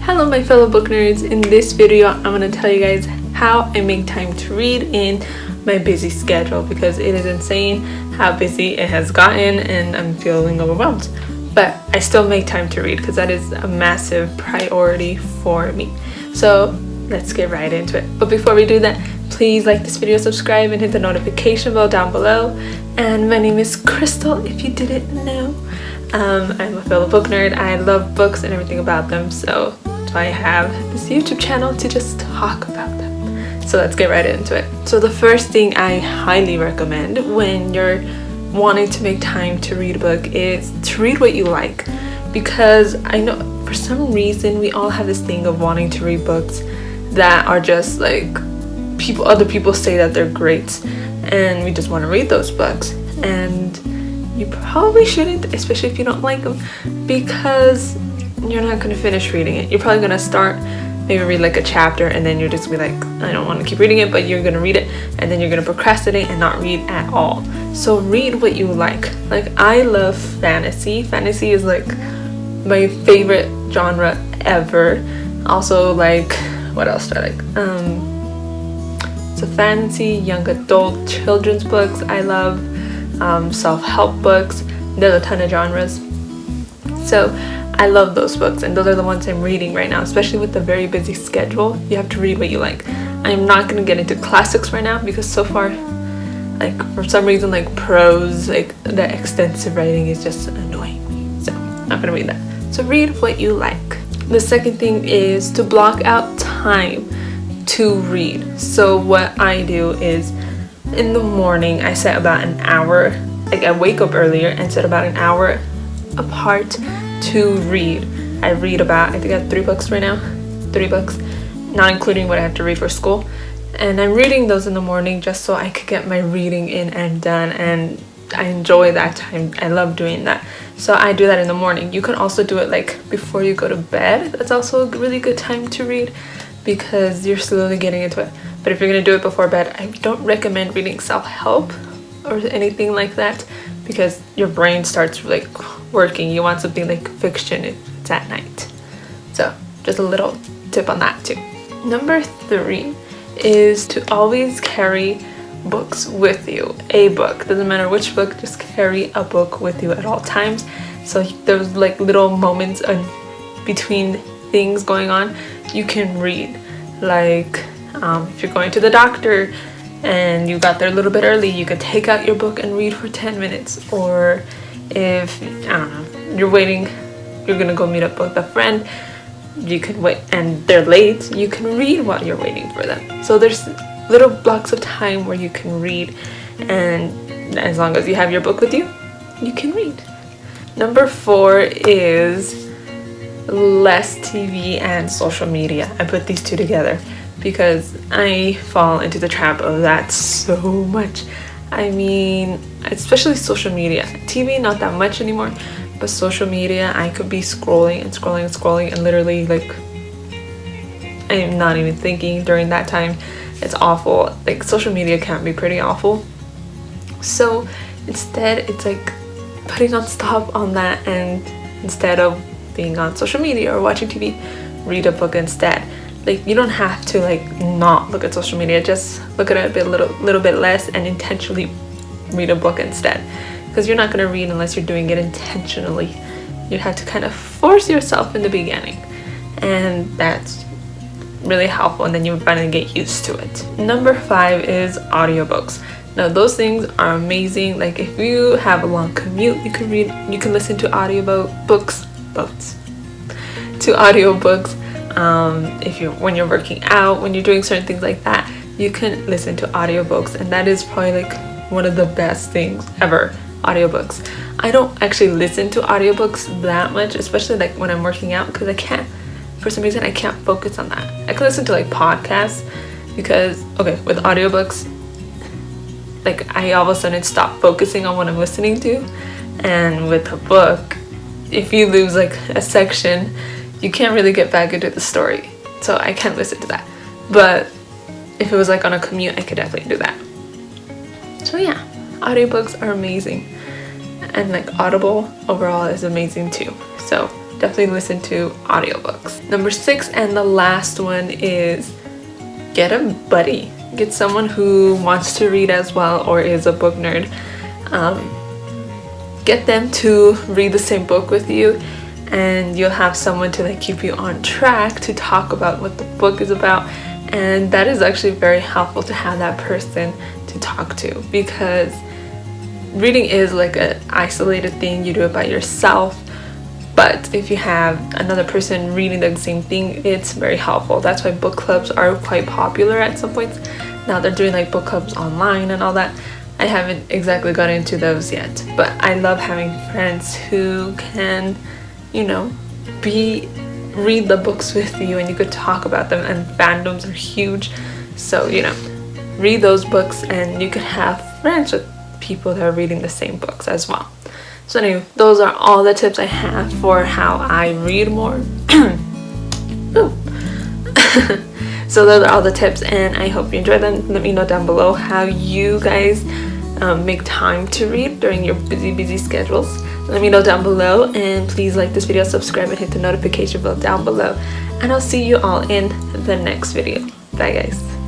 Hello my fellow book nerds. In this video I'm going to tell you guys how I make time to read in my busy schedule, because it is insane how busy it has gotten and I'm feeling overwhelmed. But I still make time to read because that is a massive priority for me. So let's get right into it. But before we do that, please like this video, subscribe, and hit the notification bell down below. And my name is Crystal, if you didn't know. I'm a fellow book nerd. I love books and everything about them, so I have this YouTube channel to just talk about them. So let's get right into it. So the first thing I highly recommend when you're wanting to make time to read a book is to read what you like, because I know for some reason we all have this thing of wanting to read books that are just like other people say that they're great, and we just want to read those books. And you probably shouldn't, especially if you don't like them, because you're not going to finish reading it. You're probably going to start, maybe read like a chapter, and then you're just be like, I don't want to keep reading it, but you're going to read it, and then you're going to procrastinate and not read at all. So read what you like. Like, I love fantasy. Fantasy is like my favorite genre ever. Also, like, what else do I like? So fantasy, young adult, children's books I love, self-help books. There's a ton of genres. So I love those books, and those are the ones I'm reading right now, especially with the very busy schedule. You have to read what you like. I'm not going to get into classics right now because so far, like, for some reason, like prose, like the extensive writing is just annoying me. So I'm not going to read that. So read what you like. The second thing is to block out time to read. So what I do is in the morning I set about an hour, like I wake up earlier and set about an hour apart to read. I read about, I think I have 3 books right now. 3 books, not including what I have to read for school. And I'm reading those in the morning just so I could get my reading in and done, and I enjoy that time. I love doing that. So I do that in the morning. You can also do it like before you go to bed. That's also a really good time to read because you're slowly getting into it. But if you're going to do it before bed, I don't recommend reading self-help or anything like that, because your brain starts like working. You want something like fiction if it's at night. So just a little tip on that too. Number 3 is to always carry books with you. A book, doesn't matter which book, just carry a book with you at all times. So there's like little moments in between things going on, you can read. Like if you're going to the doctor and you got there a little bit early, you could take out your book and read for 10 minutes. Or if, I don't know, you're waiting, you're gonna go meet up with a friend, you can wait and they're late, you can read while you're waiting for them. So there's little blocks of time where you can read, and as long as you have your book with you, you can read. Number 4 is less TV and social media. I put these two together because I fall into the trap of that so much. I mean, especially social media. TV, not that much anymore, but social media, I could be scrolling and scrolling and scrolling, and literally, like, I'm not even thinking during that time. It's awful. Like, social media can be pretty awful. So instead, it's like putting on stop on that, and instead of being on social media or watching TV, read a book instead. Like, you don't have to like not look at social media, just look at it a little bit less and intentionally read a book instead, because you're not going to read unless you're doing it intentionally. You have to kind of force yourself in the beginning, and that's really helpful, and then you finally get used to it. Number 5 is audiobooks. Now those things are amazing. Like, if you have a long commute, you can listen to audiobooks. When you're working out, when you're doing certain things like that, you can listen to audiobooks, and that is probably like one of the best things ever. Audiobooks. I don't actually listen to audiobooks that much, especially like when I'm working out, because for some reason I can't focus on that. I can listen to like podcasts, because with audiobooks, like, I all of a sudden stop focusing on what I'm listening to. And with a book, if you lose like a section, you can't really get back into the story. So I can't listen to that. But if it was like on a commute, I could definitely do that. So yeah, audiobooks are amazing. And like Audible overall is amazing too. So definitely listen to audiobooks. Number 6 and the last one is get a buddy. Get someone who wants to read as well or is a book nerd. Get them to read the same book with you, and you'll have someone to like keep you on track to talk about what the book is about. And that is actually very helpful to have that person to talk to, because reading is like an isolated thing. You do it by yourself, but if you have another person reading the same thing, it's very helpful. That's why book clubs are quite popular at some points. Now they're doing like book clubs online and all that. I haven't exactly got into those yet, but I love having friends who can, you know, read the books with you, and you could talk about them, and fandoms are huge. So, you know, read those books and you can have friends with people that are reading the same books as well. So anyway, those are all the tips I have for how I read more. So those are all the tips, and I hope you enjoyed them. Let me know down below how you guys make time to read during your busy schedules. Let me know down below, and please like this video, subscribe, and hit the notification bell down below, and I'll see you all in the next video. Bye guys.